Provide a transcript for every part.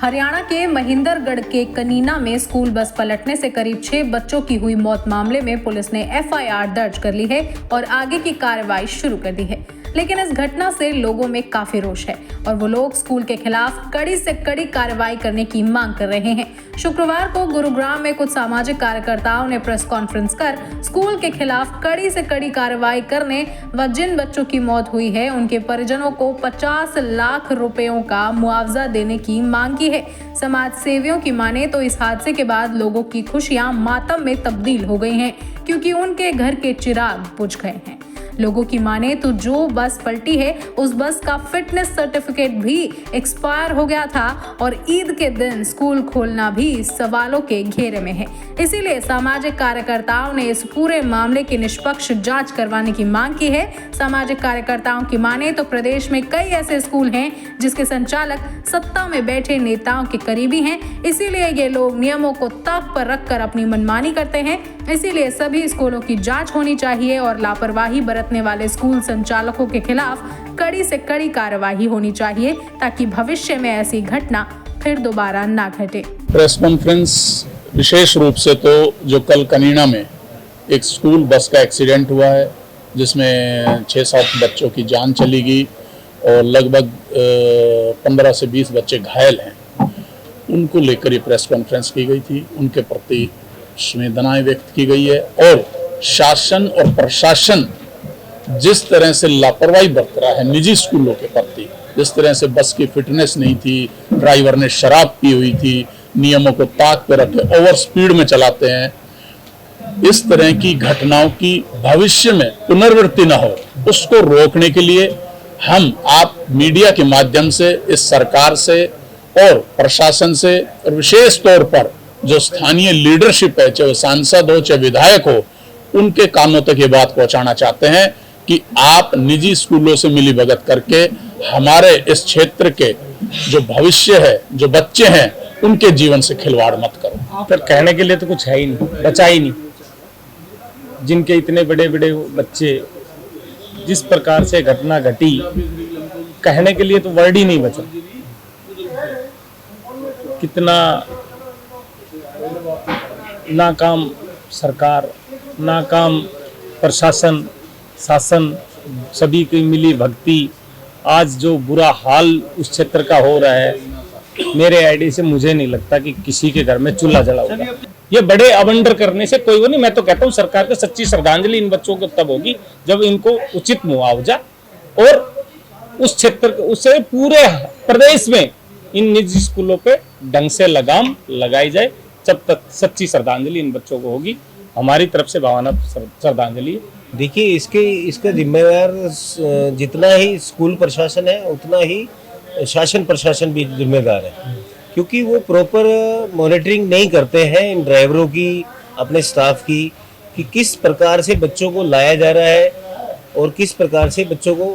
हरियाणा के महिंदरगढ़ के कनीना में स्कूल बस पलटने से करीब 6 बच्चों की हुई मौत मामले में पुलिस ने एफआईआर दर्ज कर ली है और आगे की कार्रवाई शुरू कर दी है। लेकिन इस घटना से लोगों में काफी रोष है और वो लोग स्कूल के खिलाफ कड़ी से कड़ी कार्रवाई करने की मांग कर रहे हैं। शुक्रवार को गुरुग्राम में कुछ सामाजिक कार्यकर्ताओं ने प्रेस कॉन्फ्रेंस कर स्कूल के खिलाफ कड़ी से कड़ी कार्रवाई करने व जिन बच्चों की मौत हुई है उनके परिजनों को 50 लाख रुपयों का मुआवजा देने की मांग की है। समाज सेवियों की माने तो इस हादसे के बाद लोगों की खुशियां मातम में तब्दील हो गई हैं, क्योंकि उनके घर के चिराग बुझ गए हैं। लोगों की माने तो जो बस पलटी है उस बस का फिटनेस सर्टिफिकेट भी एक्सपायर हो गया था और ईद के दिन स्कूल खोलना भी सवालों के घेरे में है। इसीलिए सामाजिक कार्यकर्ताओं ने इस पूरे मामले की निष्पक्ष जांच करवाने की मांग की है। सामाजिक कार्यकर्ताओं की माने तो प्रदेश में कई ऐसे स्कूल हैं जिसके संचालक सत्ता में बैठे नेताओं के करीबी हैं, इसीलिए ये लोग नियमों को ताक पर रखकर अपनी मनमानी करते हैं। इसीलिए सभी स्कूलों की जांच होनी चाहिए और लापरवाही बरतने वाले स्कूल संचालकों के खिलाफ कड़ी से कड़ी कार्रवाई होनी चाहिए, ताकि भविष्य में ऐसी घटना फिर दोबारा ना घटे। प्रेस कॉन्फ्रेंस विशेष रूप से तो जो कल कनीना में एक स्कूल बस का एक्सीडेंट हुआ है जिसमें 6-7 बच्चों की जान चली गई और लगभग 15 से 20 बच्चे घायल हैं, उनको लेकर ये प्रेस कॉन्फ्रेंस की गई थी। उनके प्रति संवेदनाएं व्यक्त की गई है और शासन और प्रशासन जिस तरह से लापरवाही बरत रहा है निजी स्कूलों के प्रति, जिस तरह से बस की फिटनेस नहीं थी, ड्राइवर ने शराब पी हुई थी, नियमों को ताक पर रखे ओवर स्पीड में चलाते हैं, इस तरह की घटनाओं की भविष्य में पुनरावृत्ति न हो, उसको रोकने के लिए हम आप मीडिया के माध्यम से इस सरकार से और प्रशासन से और विशेष तौर पर जो स्थानीय लीडरशिप है, चाहे सांसद हो चाहे विधायक हो, उनके कानों तक ये बात पहुंचाना चाहते हैं कि आप निजी स्कूलों से मिली भगत करके हमारे इस क्षेत्र के जो भविष्य है, जो बच्चे हैं, उनके जीवन से खिलवाड़ मत करो। पर कहने के लिए तो कुछ है ही नहीं, बचा ही नहीं। जिनके इतने बड़े बड़े बच्चे, जिस प्रकार से घटना घटी, कहने के लिए तो वर्ड ही नहीं बचा। कितना नाकाम सरकार, नाकाम प्रशासन, शासन, सभी की मिली भक्ति, आज जो बुरा हाल उस क्षेत्र का हो रहा है, मेरे आईडी से मुझे नहीं लगता कि किसी के घर में चूल्हा जला होगा। ये बड़े अवंडर करने से कोई वो नहीं। मैं तो कहता हूँ सरकार को सच्ची श्रद्धांजलि इन बच्चों को तब होगी जब इनको उचित मुआवजा और उस क्षेत्र, उससे पूरे प्रदेश में इन निजी स्कूलों पे ढंग से लगाम लगाई जाए। जब तक सच्ची श्रद्धांजलि इन बच्चों को होगी, हमारी तरफ से भावना श्रद्धांजलि। देखिए, इसका जिम्मेदार जितना ही स्कूल प्रशासन है उतना ही शासन प्रशासन भी जिम्मेदार है, क्योंकि वो प्रॉपर मॉनिटरिंग नहीं करते हैं इन ड्राइवरों की, अपने स्टाफ की, कि किस प्रकार से बच्चों को लाया जा रहा है और किस प्रकार से बच्चों को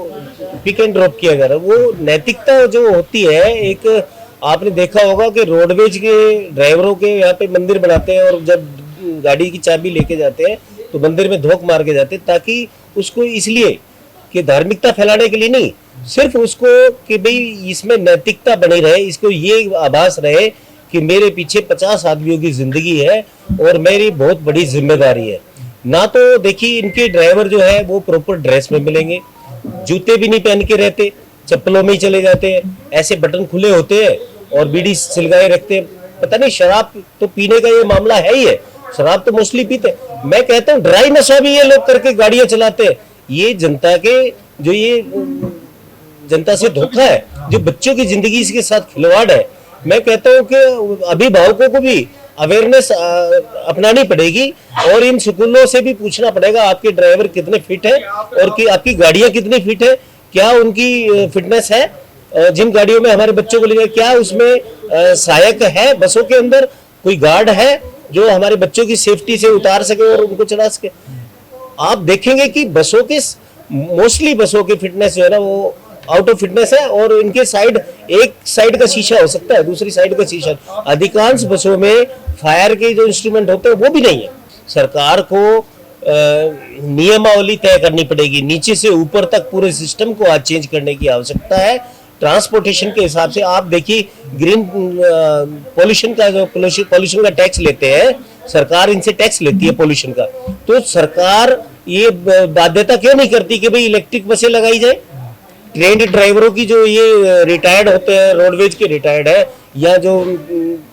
पिक एंड ड्रॉप किया जा रहा है। वो नैतिकता जो होती है, एक आपने देखा होगा कि रोडवेज के ड्राइवरों के यहाँ पे मंदिर बनाते हैं और जब गाड़ी की चाबी लेके जाते हैं तो मंदिर में धोख मार के जाते हैं, ताकि उसको इसलिए कि धार्मिकता फैलाने के लिए नहीं, सिर्फ उसको कि भाई इसमें नैतिकता बनी रहे, इसको ये आभास रहे कि मेरे पीछे 50 आदमियों की जिंदगी है और मेरी बहुत बड़ी जिम्मेदारी है। ना तो देखिए, इनके ड्राइवर जो है वो प्रॉपर ड्रेस में मिलेंगे, जूते भी नहीं पहन के रहते, चप्पलों में ही चले जाते हैं, ऐसे बटन खुले होते हैं और बीड़ी सिलगाए रखते हैं। पता नहीं, शराब तो पीने का ये मामला है ही है, शराब तो मोस्टली पीते। मैं कहता हूँ ड्राई नशा भी ये लोग करके गाड़ियां चलाते हैं। ये जनता के जो ये जनता से धोखा है, जो बच्चों की जिंदगी के साथ खिलवाड़ है। मैं कहता हूँ कि अभिभावकों को भी अवेयरनेस अपनानी पड़ेगी और इन स्कूलों से भी पूछना पड़ेगा आपके ड्राइवर कितने फिट है और कि आपकी गाड़ियां कितनी फिट है, क्या उनकी फिटनेस है। जिन गाड़ियों में हमारे बच्चों को ले जाए, क्या उसमें सहायक है, बसों के अंदर कोई गार्ड है जो हमारे बच्चों की सेफ्टी से उतार सके और उनको चला सके। आप देखेंगे कि बसों के मोस्टली बसों की फिटनेस जो है ना वो आउट ऑफ फिटनेस है और इनके साइड, एक साइड का शीशा हो सकता है, दूसरी साइड का शीशा। अधिकांश बसों में फायर के जो इंस्ट्रूमेंट होते हैं वो भी नहीं है। सरकार को नियमावली तय करनी पड़ेगी, नीचे से ऊपर तक पूरे सिस्टम को आज चेंज करने की आवश्यकता है। ट्रांसपोर्टेशन के हिसाब से आप देखिए, ग्रीन पोल्यूशन का जो पोल्यूशन का टैक्स लेते हैं, सरकार इनसे टैक्स लेती है पोल्यूशन का, तो सरकार ये बाध्यता क्यों नहीं करती कि भाई इलेक्ट्रिक बसें लगाई जाए। ट्रेंड ड्राइवरों की जो ये रिटायर्ड होते हैं, रोडवेज के रिटायर्ड है, या जो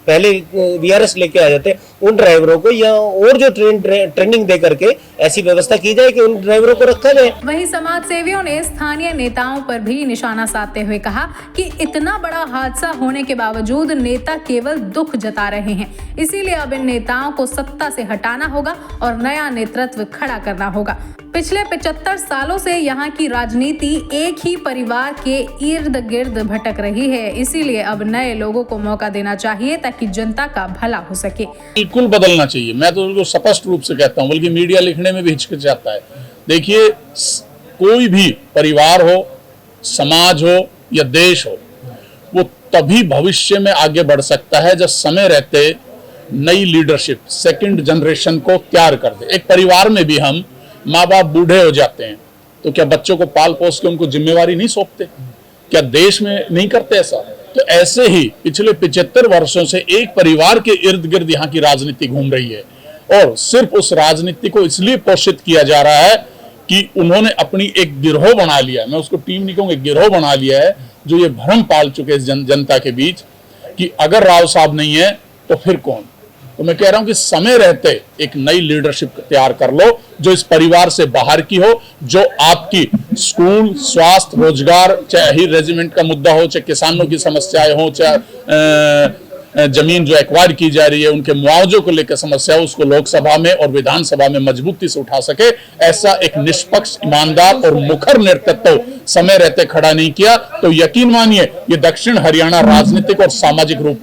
पहले वीआरएस लेके आ जाते हैं, उन ड्राइवरों को या और जो ट्रेनिंग दे करके ऐसी व्यवस्था की जाए कि उन ड्राइवरों को रखा जाए। वहीं समाज सेवियों ने स्थानीय नेताओं पर भी निशाना साधते हुए कहा कि इतना बड़ा हादसा होने के बावजूद नेता केवल दुख जता रहे हैं, इसीलिए अब इन नेताओं को सत्ता से हटाना होगा और नया नेतृत्व खड़ा करना होगा। पिछले 75 सालों से यहाँ की राजनीति एक ही परिवार के इर्द गिर्द भटक रही है, इसीलिए अब नए लोगों को मौका देना चाहिए ताकि जनता का भला हो सके। बिल्कुल बदलना चाहिए, मैं तो उनको स्पष्ट रूप से कहता हूँ, बल्कि मीडिया लिखने में भी हिचकिचाता है। देखिए, कोई भी परिवार हो, समाज हो या देश हो, वो तभी भविष्य में आगे बढ़ सकता है जब समय रहते नई लीडरशिप, सेकंड जनरेशन को तैयार कर दे। एक परिवार में भी हम माँ बाप बूढ़े हो जाते हैं तो क्या बच्चों को पाल पोस के उनको जिम्मेवारी नहीं सौंपते? क्या देश में नहीं करते ऐसा? तो ऐसे ही पिछले 75 वर्षों से एक परिवार के इर्द गिर्द यहाँ की राजनीति घूम रही है, और सिर्फ उस राजनीति को इसलिए पोषित किया जा रहा है कि उन्होंने अपनी एक गिरोह बना लिया है। मैं उसको टीम नहीं कहूँगा, गिरोह बना लिया है, जो ये भ्रम पाल चुके हैं जनता के बीच कि अगर राव साहब नहीं है तो फिर कौन। तो मैं कह रहा हूं कि समय रहते एक नई लीडरशिप तैयार कर लो, जो इस परिवार से बाहर की हो, जो आपकी स्कूल, स्वास्थ्य, रोजगार, चाहे ही रेजिमेंट का मुद्दा हो, चाहे किसानों की समस्याएं हो, चाहे जमीन जो एक्वायर की जा रही है उनके मुआवजों को लेकर समस्या हो, उसको लोकसभा में और विधानसभा में मजबूती से उठा सके, ऐसा एक निष्पक्ष, ईमानदार और मुखर नेतृत्व समय रहते खड़ा नहीं किया तो यकीन मानिए ये दक्षिण हरियाणा राजनीतिक और सामाजिक रूप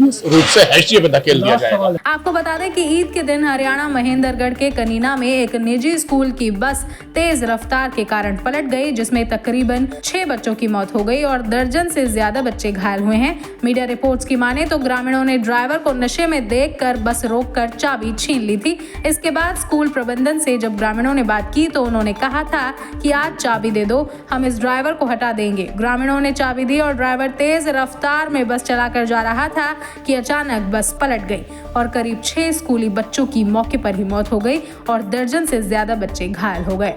से हैशिये पे धकेल दिया जाएगा। आपको बता दें कि ईद के दिन हरियाणा महेंद्रगढ़ के कनीना में एक निजी स्कूल की बस तेज रफ्तार के कारण पलट गई, जिसमें तकरीबन 6 बच्चों की मौत हो गई और दर्जन से ज्यादा बच्चे घायल हुए हैं। मीडिया रिपोर्ट्स की माने तो ग्रामीणों ने ड्राइवर को नशे में देखकर बस रोककर चाबी छीन ली थी। इसके बाद स्कूल प्रबंधन से जब ग्रामीणों ने बात की तो उन्होंने कहा था कि आज चाबी दे दो, हम इस ड्राइवर को हटा देंगे। ग्रामीणों ने चाबी दी और ड्राइवर तेज रफ्तार में बस चलाकर जा रहा था कि अचानक बस पलट गई और करीब 6 स्कूली बच्चों की मौके पर ही मौत हो गई और दर्जन से ज्यादा बच्चे घायल हो गए।